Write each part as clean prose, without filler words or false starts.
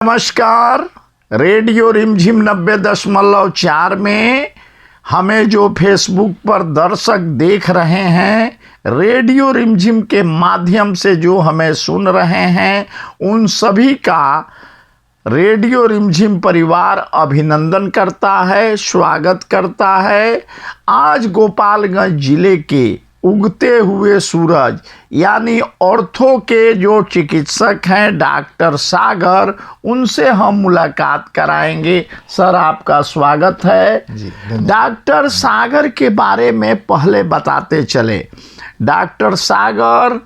नमस्कार। रेडियो रिमझिम 90.4 में हमें जो फेसबुक पर दर्शक देख रहे हैं, रेडियो रिमझिम के माध्यम से जो हमें सुन रहे हैं, उन सभी का रेडियो रिमझिम परिवार अभिनंदन करता है, स्वागत करता है। आज गोपालगंज जिले के उगते हुए सूरज यानी ऑर्थो के जो चिकित्सक हैं डॉक्टर सागर, उनसे हम मुलाकात कराएंगे। सर, आपका स्वागत है जी। डॉक्टर सागर के बारे में पहले बताते चले। डॉक्टर सागर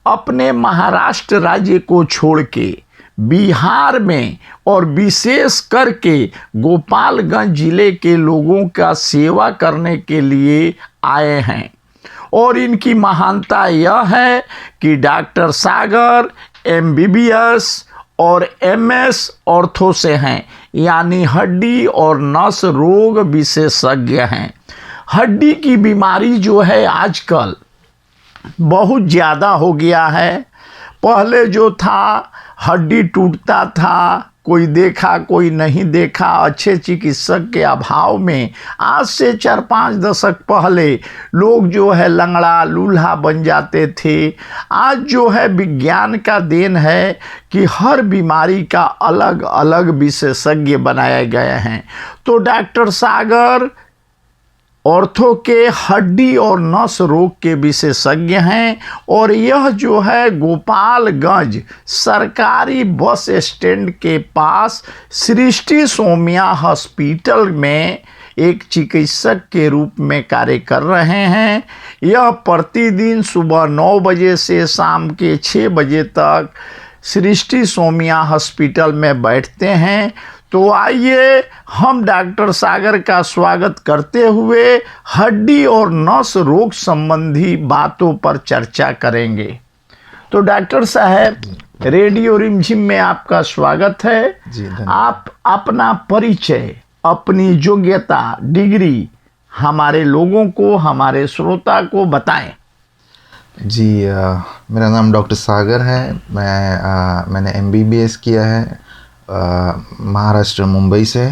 अपने महाराष्ट्र राज्य को छोड़ के बिहार में और विशेष करके गोपालगंज जिले के लोगों का सेवा करने के लिए आए हैं और इनकी महानता यह है कि डॉक्टर सागर MBBS और MS ऑर्थो से हैं, यानी हड्डी और नस रोग विशेषज्ञ हैं। हड्डी की बीमारी जो है आजकल बहुत ज़्यादा हो गया है। पहले जो था हड्डी टूटता था, कोई देखा कोई नहीं देखा, अच्छे चिकित्सक के अभाव में आज से 4-5 दशक पहले लोग जो है लंगड़ा लूल्हा बन जाते थे। आज जो है विज्ञान का देन है कि हर बीमारी का अलग अलग विशेषज्ञ बनाए गए हैं। तो डॉक्टर सागर ऑर्थो के हड्डी और नस रोग के विशेषज्ञ हैं और यह जो है गोपालगंज सरकारी बस स्टैंड के पास सृष्टि सोमिया हॉस्पिटल में एक चिकित्सक के रूप में कार्य कर रहे हैं। यह प्रतिदिन सुबह 9 बजे से शाम के 6 बजे तक सृष्टि सोमिया हॉस्पिटल में बैठते हैं। तो आइए हम डॉक्टर सागर का स्वागत करते हुए हड्डी और नस रोग संबंधी बातों पर चर्चा करेंगे। तो डॉक्टर साहब, रेडियो रिमझिम में आपका स्वागत है जी। आप अपना परिचय, अपनी योग्यता, डिग्री हमारे लोगों को, हमारे श्रोता को बताएं। जी, मेरा नाम डॉक्टर सागर है। मैंने MBBS किया है महाराष्ट्र मुंबई से,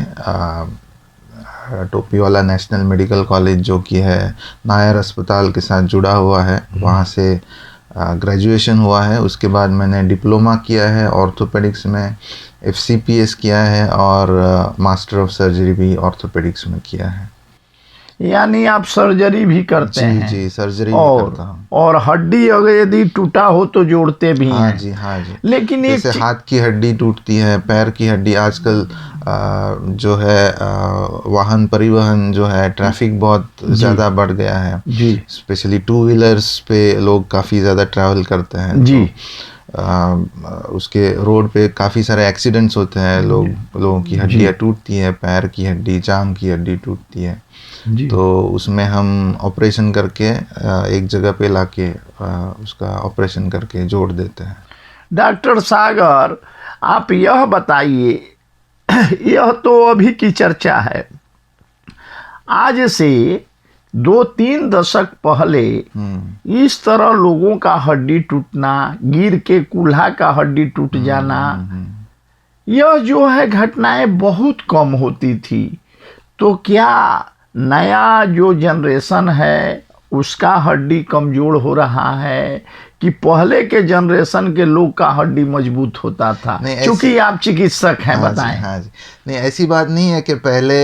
टोपीवाला नेशनल मेडिकल कॉलेज जो कि है नायर अस्पताल के साथ जुड़ा हुआ है, वहाँ से ग्रेजुएशन हुआ है। उसके बाद मैंने डिप्लोमा किया है ऑर्थोपेडिक्स में, FCPS किया है और मास्टर ऑफ सर्जरी भी ऑर्थोपेडिक्स में किया है। यानी आप सर्जरी भी करते हैं? जी, सर्जरी भी करता हूँ। और हड्डी अगर यदि टूटा हो तो जोड़ते भी हैं? हाँ जी। लेकिन जैसे हाथ की हड्डी टूटती है, पैर की हड्डी, आजकल जो है वाहन परिवहन जो है, ट्रैफिक बहुत ज़्यादा बढ़ गया है जी। स्पेशली 2 व्हीलर्स पे लोग काफ़ी ज़्यादा ट्रैवल करते हैं जी। उसके रोड पे काफ़ी सारे एक्सीडेंट्स होते हैं, लोगों की हड्डियाँ टूटती है, पैर की हड्डी, जांघ की हड्डी टूटती है। तो उसमें हम ऑपरेशन करके एक जगह पे लाके उसका ऑपरेशन करके जोड़ देते हैं। डॉक्टर सागर, आप यह बताइए, यह तो अभी की चर्चा है, आज से 2-3 दशक पहले इस तरह लोगों का हड्डी टूटना, गिर के कूल्हा का हड्डी टूट जाना, यह जो है घटनाएं बहुत कम होती थी। तो क्या नया जो जनरेशन है उसका हड्डी कमज़ोर हो रहा है कि पहले के जनरेशन के लोग का हड्डी मजबूत होता था? क्योंकि आप चिकित्सक हैं, बताएं। हाँ जी। नहीं, ऐसी बात नहीं है कि पहले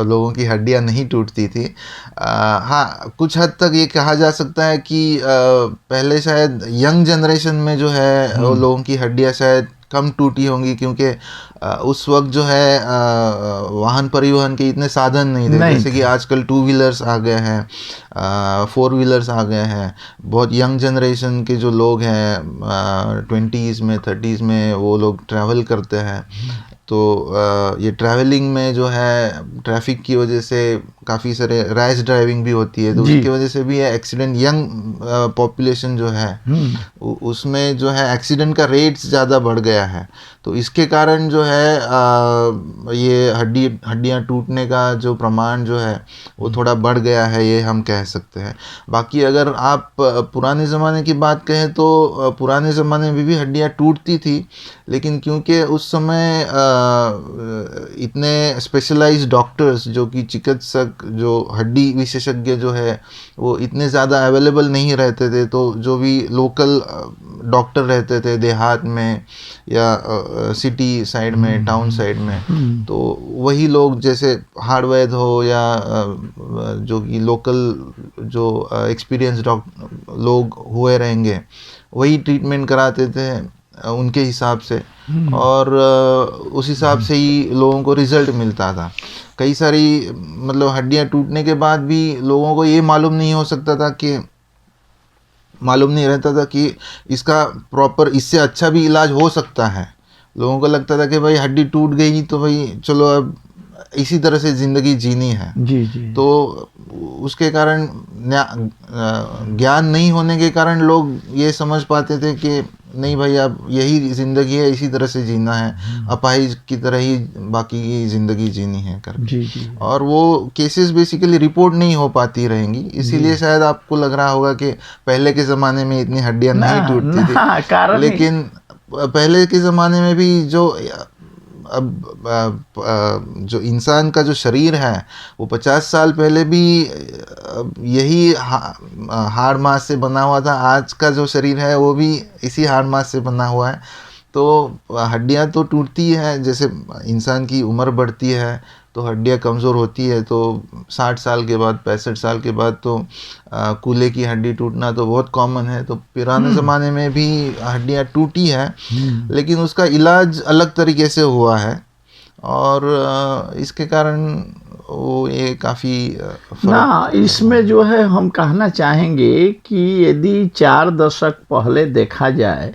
लोगों की हड्डियां नहीं टूटती थी। हाँ, कुछ हद तक ये कहा जा सकता है कि पहले शायद यंग जनरेशन में जो है वो लोगों की हड्डियां शायद कम टूटी होंगी, क्योंकि उस वक्त जो है वाहन परिवहन के इतने साधन नहीं थे। जैसे कि आजकल 2 व्हीलर्स आ गए हैं, 4 व्हीलर्स आ गए हैं। बहुत यंग जनरेशन के जो लोग हैं 20s में 30s में वो लोग ट्रैवल करते हैं। तो ये ट्रैवलिंग में जो है ट्रैफिक की वजह से काफ़ी सारे रैश ड्राइविंग भी होती है, तो जी। उसकी वजह से भी ये एक्सीडेंट, यंग पॉपुलेशन जो है उसमें जो है एक्सीडेंट का रेट्स ज़्यादा बढ़ गया है। तो इसके कारण जो है ये हड्डियाँ टूटने का जो प्रमाण जो है वो थोड़ा बढ़ गया है, ये हम कह सकते हैं। बाकी अगर आप पुराने ज़माने की बात कहें तो पुराने ज़माने में भी हड्डियाँ टूटती थी, लेकिन क्योंकि उस समय इतने स्पेशलाइज्ड डॉक्टर्स जो कि चिकित्सक, जो हड्डी विशेषज्ञ जो है वो इतने ज़्यादा अवेलेबल नहीं रहते थे, तो जो भी लोकल डॉक्टर रहते थे देहात में या सिटी साइड में, टाउन साइड में, तो वही लोग जैसे हार्ड वैद्य हो या जो कि लोकल जो एक्सपीरियंस लोग हुए रहेंगे वही ट्रीटमेंट कराते थे उनके हिसाब से, और उस हिसाब से ही लोगों को रिजल्ट मिलता था। कई सारी मतलब हड्डियां टूटने के बाद भी लोगों को ये मालूम नहीं रहता था कि इसका प्रॉपर, इससे अच्छा भी इलाज हो सकता है। लोगों को लगता था कि भाई हड्डी टूट गई तो भाई चलो अब इसी तरह से ज़िंदगी जीनी है। जी जी। तो उसके कारण ज्ञान नहीं होने के कारण लोग ये समझ पाते थे कि नहीं भाई अब यही ज़िंदगी है, इसी तरह से जीना है, अपाहिज की तरह ही बाकी की ज़िंदगी जीनी है करके। जी जी। और वो केसेस बेसिकली रिपोर्ट नहीं हो पाती रहेंगी, इसीलिए शायद आपको लग रहा होगा कि पहले के ज़माने में इतनी हड्डियाँ नहीं टूटती थी, कारण लेकिन पहले के ज़माने में भी जो जो इंसान का जो शरीर है वो 50 साल पहले भी यही हाड़ मांस से बना हुआ था। आज का जो शरीर है वो भी इसी हाड़ मांस से बना हुआ है। तो हड्डियां तो टूटती है, जैसे इंसान की उम्र बढ़ती है तो हड्डियां कमज़ोर होती है, तो 60 साल के बाद, 65 साल के बाद तो कूल्हे की हड्डी टूटना तो बहुत कॉमन है। तो पुराने ज़माने में भी हड्डियां टूटी है, लेकिन उसका इलाज अलग तरीके से हुआ है, और इसके कारण वो ये काफ़ी ना, इसमें जो है हम कहना चाहेंगे कि यदि 4 दशक पहले देखा जाए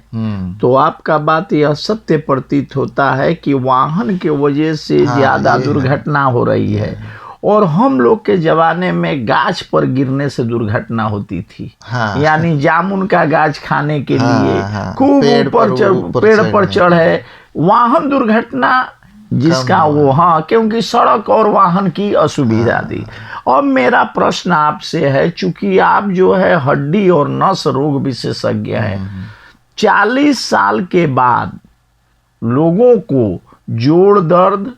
तो आपका बात यह सत्य प्रतीत होता है कि वाहन के वजह से ज़्यादा दुर्घटना हो रही है, और हम लोग के ज़माने में गाछ पर गिरने से दुर्घटना होती थी। यानी जामुन का गाछ खाने के लिए खूब पेड़ पर चढ़े, वाहन दुर्घटना जिसका वो, क्योंकि सड़क और वाहन की असुविधा थी। अब मेरा प्रश्न आपसे है, चूंकि आप जो है हड्डी और नस रोग विशेषज्ञ हैं, 40 साल के बाद लोगों को जोड़ दर्द,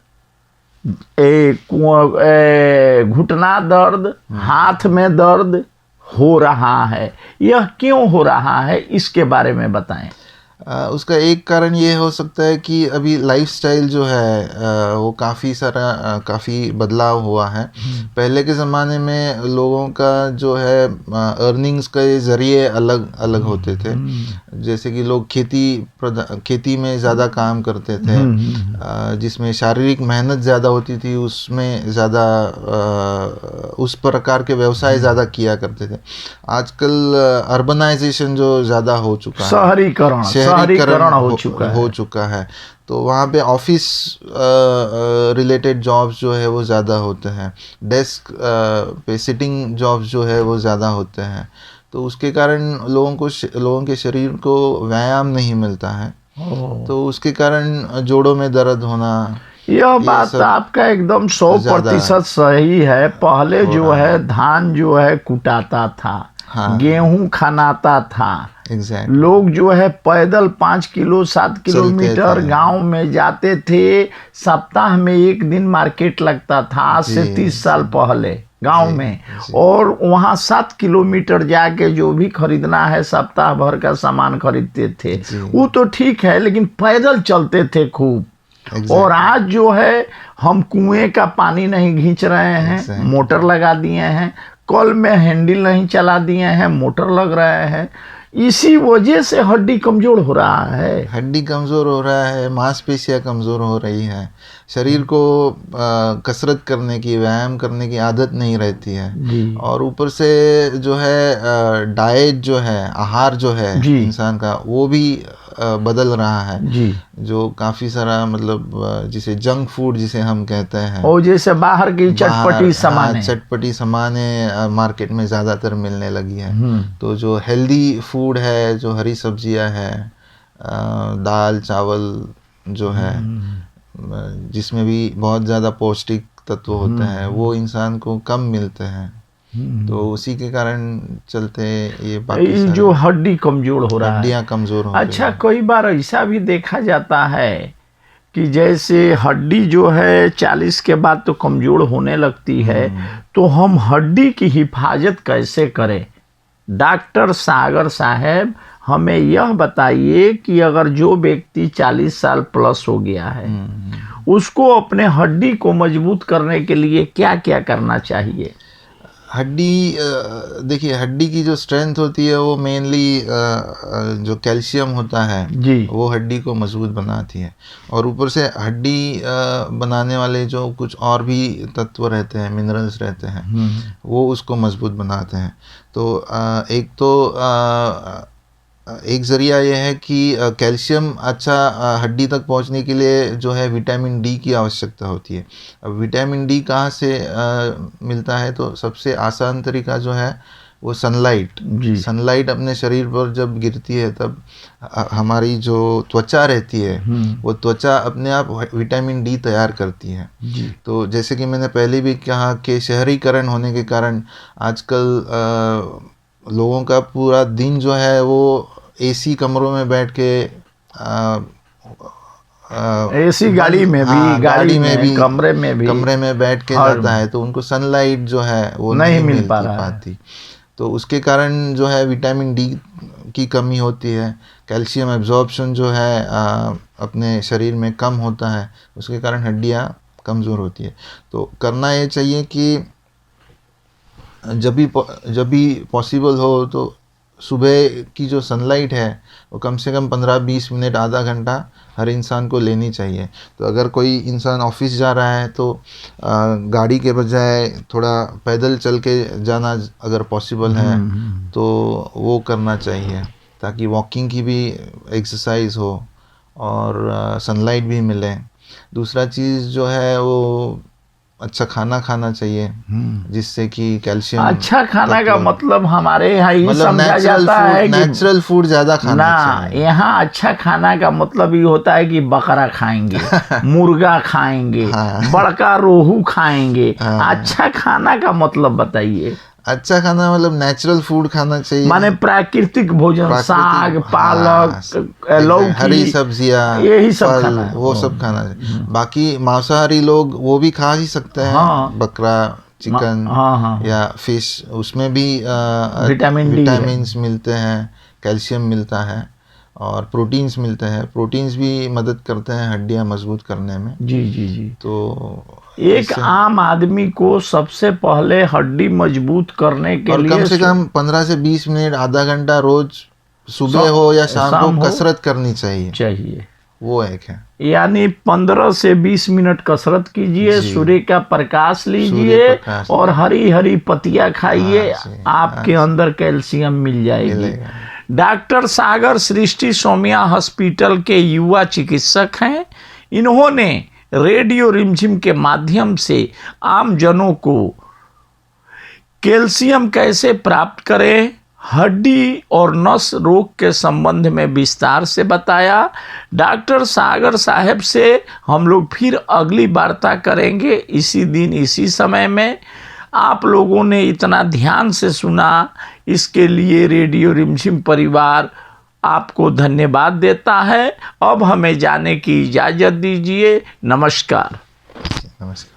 घुटना दर्द, हाथ में दर्द हो रहा है, यह क्यों हो रहा है, इसके बारे में बताएं। उसका एक कारण ये हो सकता है कि अभी लाइफस्टाइल जो है वो काफ़ी बदलाव हुआ है। पहले के ज़माने में लोगों का जो है अर्निंग्स के ज़रिए अलग अलग होते थे, जैसे कि लोग खेती में ज़्यादा काम करते थे, जिसमें शारीरिक मेहनत ज़्यादा होती थी, उसमें ज़्यादा उस प्रकार के व्यवसाय ज़्यादा किया करते थे। आजकल अर्बनाइजेशन जो ज़्यादा हो चुका है, शहरीकरण हो चुका है, तो वहाँ पे ऑफिस रिलेटेड जॉब्स जो है वो ज़्यादा होते हैं, डेस्क पे सिटिंग जॉब्स जो है वो ज़्यादा होते हैं। तो उसके कारण लोगों के शरीर को व्यायाम नहीं मिलता है, तो उसके कारण जोड़ों में दर्द होना, यह बात आपका एकदम 100% सही है। पहले जो है धान जो है कुटाता था, गेहूं खनाता था, लोग जो है पैदल 5 किलो 7 किलोमीटर गांव में जाते थे, सप्ताह में एक दिन मार्केट लगता था, आज से 30 साल पहले गांव में, और वहाँ 7 किलोमीटर जाके जो भी खरीदना है सप्ताह भर का सामान खरीदते थे। वो तो ठीक है, लेकिन पैदल चलते थे खूब। और आज जो है हम कुएं का पानी नहीं खींच रहे हैं, मोटर लगा दिए हैं, कल में हैंडल नहीं चला दिए हैं, मोटर लग रहे हैं। इसी वजह से हड्डी कमजोर हो रहा है। हड्डी कमज़ोर हो रहा है, मांसपेशियाँ कमज़ोर हो रही हैं, शरीर को कसरत करने की, व्यायाम करने की आदत नहीं रहती है। जी और ऊपर से जो है डाइट जो है, आहार जो है जी इंसान का, वो भी बदल रहा है। जी। जो काफ़ी सारा मतलब जिसे जंक फूड जिसे हम कहते हैं, और जैसे बाहर की चटपटी सामानें, चटपटी सामानें मार्केट में ज़्यादातर मिलने लगी है। हम्म, तो जो हेल्दी फूड है, जो हरी सब्जियां हैं, दाल चावल जो है, जिसमें भी बहुत ज़्यादा पौष्टिक तत्व होते हैं, वो इंसान को कम मिलते हैं। तो उसी के कारण चलते ये बाकी ये सारे जो हड्डी कमजोर हो रहा है। हड्डियां कमज़ोर हो रही अच्छा, हैं। कई बार ऐसा भी देखा जाता है कि जैसे हड्डी जो है 40 के बाद तो कमजोर होने लगती है, तो हम हड्डी की हिफाजत कैसे करें? डॉक्टर सागर साहब, हमें यह बताइए कि अगर जो व्यक्ति 40 साल प्लस हो गया है, उसको अपने हड्डी को मजबूत करने के लिए क्या क्या करना चाहिए? हड्डी देखिए, हड्डी की जो स्ट्रेंथ होती है वो मेनली जो कैल्शियम होता है जी वो हड्डी को मजबूत बनाती है। और ऊपर से हड्डी बनाने वाले जो कुछ और भी तत्व रहते हैं, मिनरल्स रहते हैं, वो उसको मजबूत बनाते हैं। तो एक तो एक ज़रिया यह है कि कैल्शियम अच्छा हड्डी तक पहुंचने के लिए जो है विटामिन डी की आवश्यकता होती है। अब विटामिन डी कहाँ से मिलता है? तो सबसे आसान तरीका जो है वो सनलाइट। जी सनलाइट अपने शरीर पर जब गिरती है तब हमारी जो त्वचा रहती है वो त्वचा अपने आप विटामिन डी तैयार करती है। जी तो जैसे कि मैंने पहले भी कहा कि शहरीकरण होने के कारण आजकल लोगों का पूरा दिन जो है वो एसी कमरों में बैठ के एसी गाड़ी में भी, हाँ, गाड़ी में भी, कमरे में बैठ के जाता है, तो उनको सनलाइट जो है वो नहीं मिल मिल पाती। पाती। तो उसके कारण जो है विटामिन डी की कमी होती है, कैल्शियम एब्जॉर्प्शन जो है अपने शरीर में कम होता है, उसके कारण हड्डियाँ कमज़ोर होती है। तो करना ये चाहिए कि जब भी पॉसिबल हो तो सुबह की जो सनलाइट है वो कम से कम 15-20 मिनट, आधा घंटा हर इंसान को लेनी चाहिए। तो अगर कोई इंसान ऑफिस जा रहा है तो गाड़ी के बजाय थोड़ा पैदल चल के जाना अगर पॉसिबल है तो वो करना चाहिए, ताकि वॉकिंग की भी एक्सरसाइज हो और सनलाइट भी मिले। दूसरा चीज़ जो है वो अच्छा खाना खाना चाहिए, जिससे कि कैल्शियम। अच्छा खाना का मतलब हमारे यहाँ ये समझा जाता है कि नेचुरल फूड ज़्यादा खाना चाहिए। यहाँ अच्छा खाना का मतलब ये होता है कि बकरा खाएंगे, मुर्गा खाएंगे, बड़का रोहू खाएंगे। अच्छा खाना का मतलब बताइए। अच्छा खाना मतलब नेचुरल फूड खाना चाहिए, माने प्राकृतिक भोजन, साग, पालक, लौकी, हरी सब्जियां, यही सब खाना है। वो सब खाना चाहिए। बाकी मांसाहारी लोग वो भी खा ही सकते हैं, बकरा, चिकन या फिश, उसमें भी विटामिन्स मिलते हैं, कैल्शियम मिलता है और प्रोटीन्स मिलते हैं। प्रोटीन्स भी मदद करते हैं हड्डियां मजबूत करने में। जी जी जी। तो एक आम आदमी को सबसे पहले हड्डी मजबूत करने के लिए कम से कम 15 से 20 मिनट, आधा घंटा रोज सुबह हो या शाम को कसरत करनी चाहिए। वो एक है, यानी 15 से 20 मिनट कसरत कीजिए, सूर्य का प्रकाश लीजिए और हरी हरी पत्तियां खाइए, आपके अंदर कैल्शियम मिल जाएगी। डॉक्टर सागर सृष्टि सोमिया हॉस्पिटल के युवा चिकित्सक हैं। इन्होंने रेडियो रिमझिम के माध्यम से आम जनों को कैल्शियम कैसे प्राप्त करें, हड्डी और नस रोग के संबंध में विस्तार से बताया। डॉक्टर सागर साहब से हम लोग फिर अगली वार्ता करेंगे इसी दिन इसी समय में। आप लोगों ने इतना ध्यान से सुना, इसके लिए रेडियो रिमझिम परिवार आपको धन्यवाद देता है। अब हमें जाने की इजाज़त दीजिए। नमस्कार। नमस्कार।